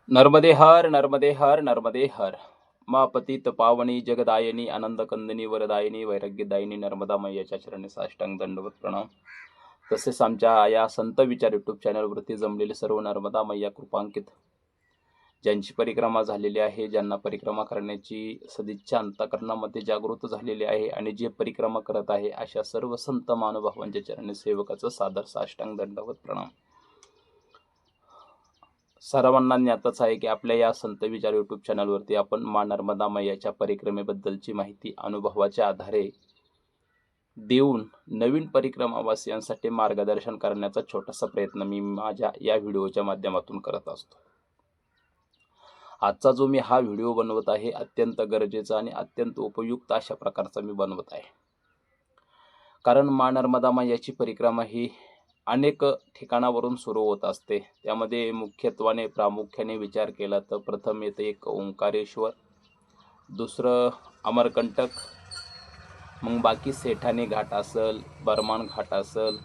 नर्मदे हर नर्मदे हर नर्मदे हर मा पतित पावनी जगदायनी आनंद कंदनी वरदायिनी वैराग्यदायिनी नर्मदा मैयाच्या चरणी साष्टांग दंडवत प्रणाम. तसेच आमच्या या संत विचार युट्यूब चॅनलवरती जमलेले सर्व नर्मदा मैया कृपांकित ज्यांची परिक्रमा झालेली आहे, ज्यांना परिक्रमा करण्याची सदिच्छा अंतःकरणामध्ये जागृत झालेली आहे आणि जे परिक्रमा करत आहे अशा सर्व संत महानुभावांच्या चरणी सेवकाचं सादर साष्टांग दंडवत प्रणाम. सर्वांना ज्ञातच आहे की आपल्या या संत विचार युट्यूब चॅनलवरती आपण मा नर्मदा मैयाच्या परिक्रमेबद्दलची माहिती अनुभवाच्या आधारे देऊन नवीन परिक्रमावासियांसाठी मार्गदर्शन करण्याचा छोटासा प्रयत्न मी माझ्या या व्हिडिओच्या माध्यमातून करत असतो. आजचा जो मी हा व्हिडिओ बनवत आहे अत्यंत गरजेचा आणि अत्यंत उपयुक्त अशा प्रकारचा मी बनवत आहे. कारण मा नर्मदा मैयाची परिक्रमा ही अनेक ठिकाणावरून सुरू होत असते. त्यामध्ये प्रामुख्याने विचार केला तर प्रथम येते एक ओंकारेश्वर, दुसरं अमरकंटक, मग बाकी सेठानी घाट असेल, बरमान घाट असेल,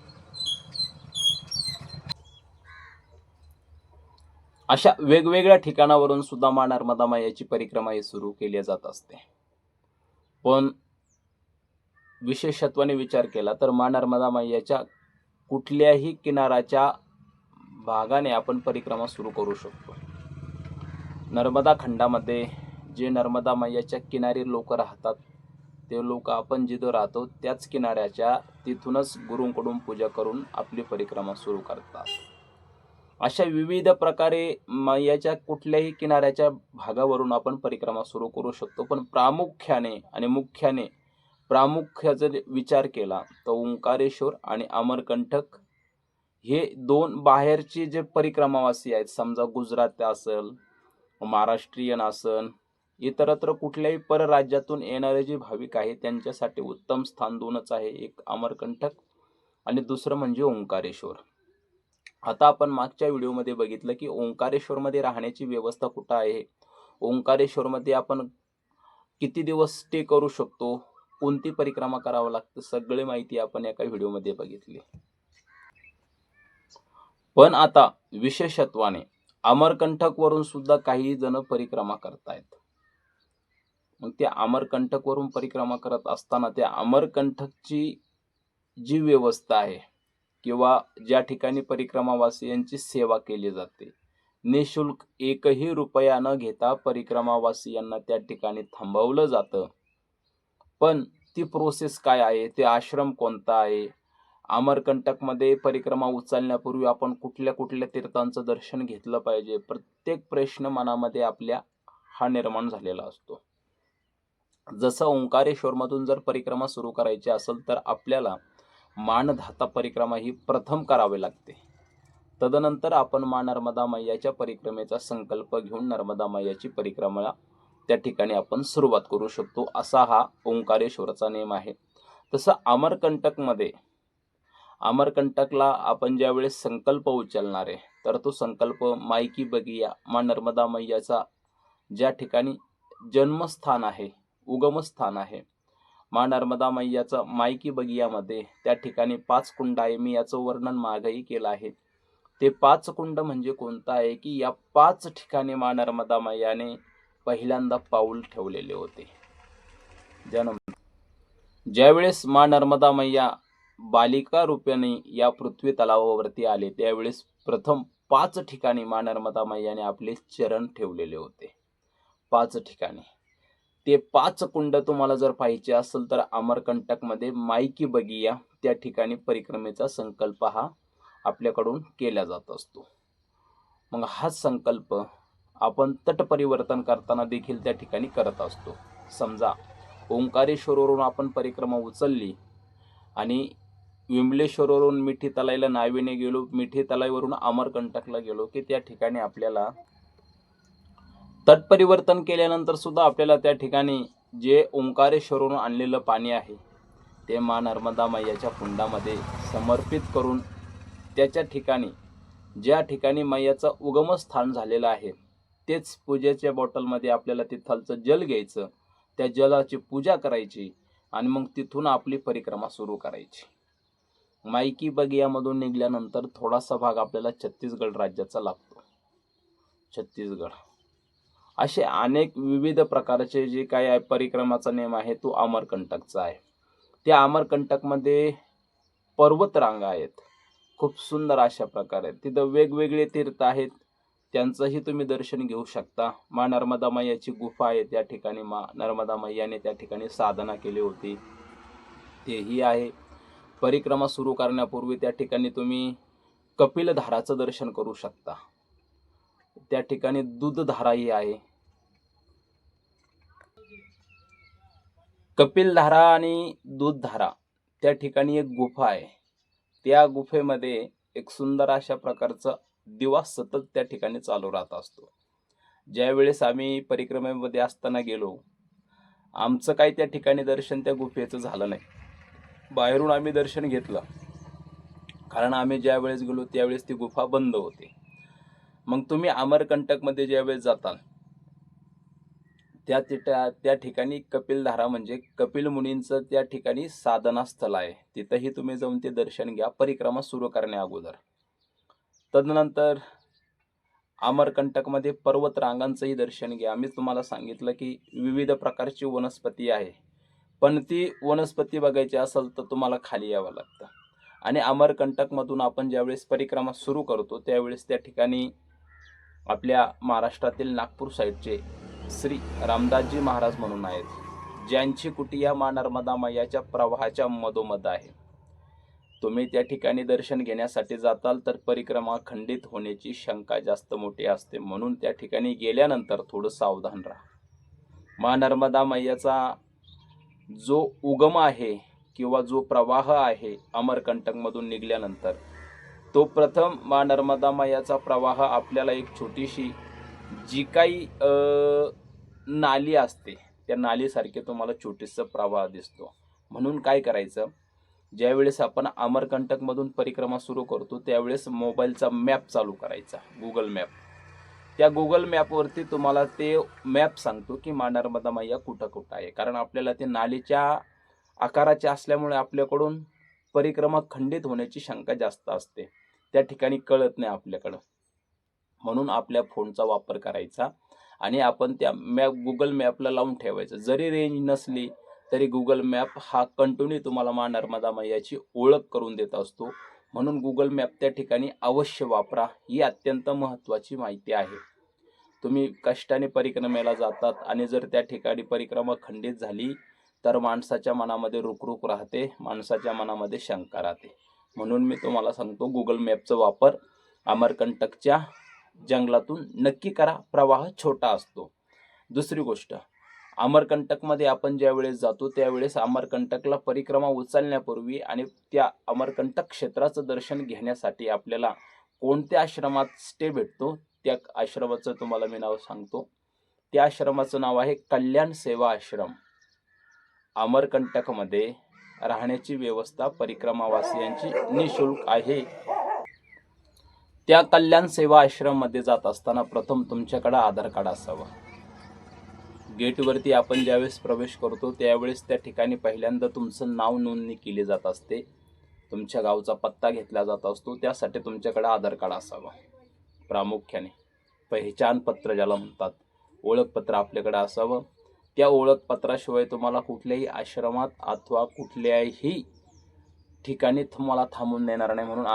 अशा वेगवेगळ्या ठिकाणावरून सुद्धा मा नर्मदा मैयाची परिक्रमा ही सुरू केली जात असते. पण विशेषत्वाने विचार केला तर मा नर्मदा मैयाच्या कुठल्याही किनाऱ्याच्या भागाने आपण परिक्रमा सुरू करू शकतो. नर्मदा खंडामध्ये जे नर्मदा मैयाच्या किनारी लोक राहतात ते लोक आपण जिथं राहतो त्याच किनाऱ्याच्या तिथूनच गुरूंकडून पूजा करून आपली परिक्रमा सुरू करतात. अशा विविध प्रकारे मैयाच्या कुठल्याही किनाऱ्याच्या भागावरून आपण परिक्रमा सुरू करू शकतो. पण प्रामुख्याचा विचार केला तर ओंकारेश्वर आणि अमरकंटक हे दोन बाहेरचे जे परिक्रमावासी आहेत, समजा गुजरात असेल, महाराष्ट्रीयन असेल, इतरत्र कुठल्याही परराज्यातून येणारे जे भाविक आहेत त्यांच्यासाठी उत्तम स्थान दोनच आहे, एक अमरकंटक आणि दुसरं म्हणजे ओंकारेश्वर. आता आपण मागच्या व्हिडिओमध्ये बघितलं की ओंकारेश्वरमध्ये राहण्याची व्यवस्था कुठं आहे, ओंकारेश्वरमध्ये आपण किती दिवस स्टे करू शकतो, कोणती परिक्रमा करावं लागतं, सगळी माहिती आपण एका व्हिडिओमध्ये बघितली. पण आता विशेषत्वाने अमरकंटक वरून सुद्धा काही जण परिक्रमा करतायत. मग त्या अमरकंटक वरून परिक्रमा करत असताना त्या अमरकंटकची जी व्यवस्था आहे किंवा ज्या ठिकाणी परिक्रमावासियांची सेवा केली जाते, निशुल्क एकही रुपया न घेता परिक्रमावासियांना त्या ठिकाणी थांबवलं जातं. पण ती प्रोसेस काय आहे, ते आश्रम कोणता आहे, अमरकंटकमध्ये परिक्रमा उचलण्यापूर्वी आपण कुठल्या कुठल्या तीर्थांचं दर्शन घेतलं पाहिजे, प्रत्येक प्रश्न मनामध्ये आपल्या हा निर्माण झालेला असतो. जसं ओंकारेश्वरमधून जर परिक्रमा सुरू करायची असेल तर आपल्याला मानधाता परिक्रमा ही प्रथम करावी लागते. तदनंतर आपण मा नर्मदा मैयाच्या परिक्रमेचा संकल्प घेऊन नर्मदा मैयाची परिक्रमा त्या ठिकाणी आपण सुरुवात करू शकतो, असा हा ओंकारेश्वरचा नियम आहे. तसं अमरकंटकला आपण ज्यावेळेस संकल्प उचलणार आहे तर तो संकल्प मायकी बगिया मा नर्मदा मैयाचा ज्या ठिकाणी जन्मस्थान आहे, उगमस्थान आहे, मा नर्मदा मैयाचा मायकी बगियामध्ये त्या ठिकाणी 5 कुंड आहे. मी याचं वर्णन मागेही केलं आहे. ते 5 कुंड म्हणजे कोणतं आहे की या 5 ठिकाणी मा नर्मदा मैयाने पहिल्यांदा पाऊल ठेवलेले होते. ज्यावेळेस मा नर्मदा मैया बालिका रूपाने या पृथ्वी तलावावरती आले त्यावेळेस प्रथम 5 ठिकाणी मा नर्मदा मैयाने आपले चरण ठेवलेले होते. 5 ठिकाणी ते 5 कुंड तुम्हाला जर पाहिजे असेल तर अमरकंटकमध्ये मायकी बगिया त्या ठिकाणी परिक्रमेचा संकल्प हा आपल्याकडून केला जात असतो. मग हाच संकल्प आपण तट परिवर्तन करताना देखील त्या ठिकाणी करत असतो. समजा ओंकारेश्वरवरून आपण परिक्रमा उचलली आणि विमलेश्वरवरून मिठी तलाईला नावेने गेलो, मिठी तलाईवरून अमरकंटकला गेलो की त्या ठिकाणी आपल्याला तट परिवर्तन केल्यानंतर सुद्धा आपल्याला त्या ठिकाणी जे ओंकारेश्वरवरून आणलेलं पाणी आहे ते मा नर्मदा मैयाच्या कुंडामध्ये समर्पित करून त्याच्या ठिकाणी ज्या ठिकाणी मैयाचं उगमस्थान झालेलं आहे तेच पूजेच्या बॉटलमध्ये आपल्याला तिथलचं जल घ्यायचं, त्या जलाची पूजा करायची आणि मग तिथून आपली परिक्रमा सुरू करायची. मायकी बगियामधून निघाल्यानंतर थोडासा भाग आपल्याला छत्तीसगड राज्याचा लागतो. छत्तीसगड, असे अनेक विविध प्रकारचे जे काही आहे परिक्रमाचा नेम आहे तो अमरकंटकचा आहे. त्या अमरकंटकमध्ये पर्वतरांगा आहेत, खूप सुंदर अशा प्रकारे. तिथं वेगवेगळे तीर्थ आहेत, त्यांचंही तुम्ही दर्शन घेऊ शकता. माँ नर्मदा मैयाची गुफा आहे, त्या ठिकाणी माँ नर्मदा मैयाने त्या ठिकाणी साधना केली होती, तेही आहे. परिक्रमा सुरू करण्यापूर्वी त्या ठिकाणी तुम्ही कपिलधाराचं दर्शन करू शकता. त्या ठिकाणी दूधधाराही आहे. कपिलधारा आणि दूधधारा त्या ठिकाणी एक गुफा आहे. त्या गुफेमध्ये एक सुंदर अशा प्रकारचा दिवा सतत त्या ठिकाणी चालू राहत असतो. ज्यावेळेस आम्ही परिक्रमेमध्ये असताना गेलो, आमचं काही त्या ठिकाणी दर्शन त्या गुफेचं झालं नाही. बाहेरून आम्ही दर्शन घेतलं, कारण आम्ही ज्यावेळेस गेलो त्यावेळेस ती गुफा बंद होती. मग तुम्ही अमरकंटकमध्ये ज्यावेळेस जाताल त्या ठिकाणी कपिलधारा म्हणजे कपिल मुनींचं त्या ठिकाणी साधना स्थळ आहे. तिथंही तुम्ही जाऊन ते दर्शन घ्या परिक्रमा सुरू करण्या अगोदर. तदनंतर अमरकंटकमध्ये पर्वत रांगांचंही दर्शन घ्या. मी तुम्हाला सांगितलं की विविध प्रकारची वनस्पती आहे, पण ती वनस्पती बघायची असेल तर तुम्हाला खाली यावं लागतं. आणि अमरकंटकमधून आपण ज्यावेळेस परिक्रमा सुरू करतो त्यावेळेस त्या ठिकाणी आपल्या महाराष्ट्रातील नागपूर साईडचे श्री रामदासजी महाराज म्हणून आहेत, ज्यांची कुटिया माँ नर्मदा मैयाच्या प्रवाहाच्या मधोमध आहे. तुम्ही त्या ठिकाणी दर्शन घेण्यासाठी जाताल तर परिक्रमा खंडित होण्याची शंका जास्त मोठी असते, म्हणून त्या ठिकाणी गेल्यानंतर थोडं सावधान राहा. माँ नर्मदा मैयाचा जो उगम आहे किंवा जो प्रवाह आहे अमरकंटकमधून निघाल्यानंतर, तो प्रथम माँ नर्मदा मैयाचा प्रवाह आपल्याला एक छोटीशी जी काही नाली असते त्या नालीसारखे तुम्हाला छोटीसा प्रवाह दिसतो. म्हणून काय करायचं, ज्यावेळेस आपण अमरकंटकमधून परिक्रमा सुरू करतो त्यावेळेस मोबाईलचा मॅप चालू करायचा, गुगल मॅप. त्या गुगल मॅपवरती तुम्हाला ते मॅप सांगतो की माँ नर्मदा मैया कुठं कुठं आहे. कारण आपल्याला ते नालीच्या आकाराचे असल्यामुळे आपल्याकडून परिक्रमा खंडित होण्याची शंका जास्त असते, त्या ठिकाणी कळत नाही आपल्याकडं. म्हणून आपल्या फोनचा वापर करायचा आणि आपण त्या गुगल मॅपला लावून ठेवायचं. जरी रेंज नसली तरी गुगल मॅप हा कंटिन्यू तुम्हाला माँ नर्मदा मैयाची ओळख करून देत असतो. म्हणून गुगल मॅप त्या ठिकाणी अवश्य वापरा. ही अत्यंत महत्त्वाची माहिती आहे. तुम्ही कष्टाने परिक्रमेला जातात आणि जर त्या ठिकाणी परिक्रमा खंडित झाली तर माणसाच्या मनामध्ये रुकरुक राहते, माणसाच्या मनामध्ये शंका राहते. म्हणून मी तुम्हाला सांगतो गुगल मॅपचा वापर अमरकंटकच्या जंगलातून नक्की करा. प्रवाह छोटा असतो. दुसरी गोष्ट, अमरकंटकमध्ये आपण ज्यावेळेस जातो त्यावेळेस अमरकंटकला परिक्रमा उचलण्यापूर्वी आणि त्या अमरकंटक क्षेत्राचं दर्शन घेण्यासाठी आपल्याला कोणत्या आश्रमात स्टे भेटतो त्या आश्रमाचं तुम्हाला मी नाव सांगतो. त्या आश्रमाचं नाव आहे कल्याण सेवा आश्रम. अमरकंटकमध्ये राहण्याची व्यवस्था परिक्रमावासियांची निःशुल्क आहे. त्या कल्याण सेवा आश्रम मध्ये जात असताना प्रथम तुमच्याकडे आधार कार्ड असावं. गेटवरती आपण ज्यावेळेस प्रवेश करतो त्यावेळेस त्या ठिकाणी पहिल्यांदा तुमचं नाव नोंदणी केली जात असते, तुमच्या गावचा पत्ता घेतला जात असतो. त्यासाठी तुमच्याकडे आधार कार्ड असावं. प्रामुख्याने पहिचान पत्र ज्याला म्हणतात, ओळखपत्र आपल्याकडे असावं. त्या ओळखपत्राशिवाय तुम्हाला कुठल्याही आश्रमात अथवा कुठल्याही ठिकाणी तुम्हाला थांबून देणार नाही. म्हणून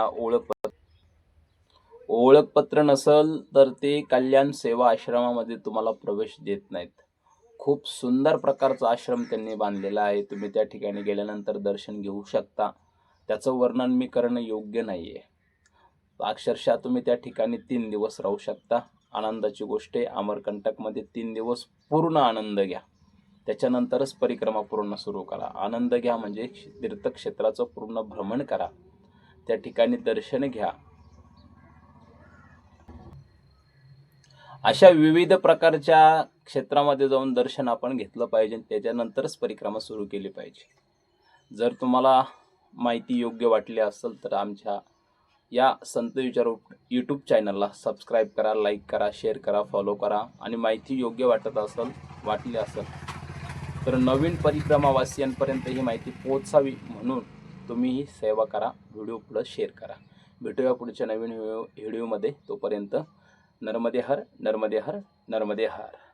ओळखपत्र नसेल तर ते कल्याण सेवा आश्रमामध्ये तुम्हाला प्रवेश देत नाहीत. खूप सुंदर प्रकारचा आश्रम त्यांनी बांधलेला आहे. तुम्ही त्या ठिकाणी गेल्यानंतर दर्शन घेऊ शकता. त्याचं वर्णन मी करणं योग्य नाही आहे. अक्षरशः तुम्ही त्या ठिकाणी 3 दिवस राहू शकता. आनंदाची गोष्ट आहे, अमरकंटकमध्ये 3 दिवस पूर्ण आनंद घ्या. त्याच्यानंतरच परिक्रमा पूर्ण सुरू करा. आनंद घ्या म्हणजे तीर्थक्षेत्राचं पूर्ण भ्रमण करा, त्या ठिकाणी दर्शन घ्या. अशा विविध प्रकारच्या क्षेत्रामध्ये जाऊन दर्शन आपण घेतलं पाहिजे, त्याच्यानंतरच परिक्रमा सुरू केली पाहिजे. जर तुम्हाला माहिती योग्य वाटली असेल तर आमच्या या संत विचार यूट्यूब चॅनलला सबस्क्राईब करा, लाईक करा, शेअर करा, फॉलो करा. आणि माहिती योग्य वाटली असेल तर नवीन परिक्रमावासियांपर्यंत ही माहिती पोहोचावी म्हणून तुम्ही ही सेवा करा, व्हिडिओ पुढे शेअर करा. भेटूया पुढच्या नवीन व्हिडिओमध्ये. तोपर्यंत नर्मदे हर, नर्मदे हर, नर्मदे हर.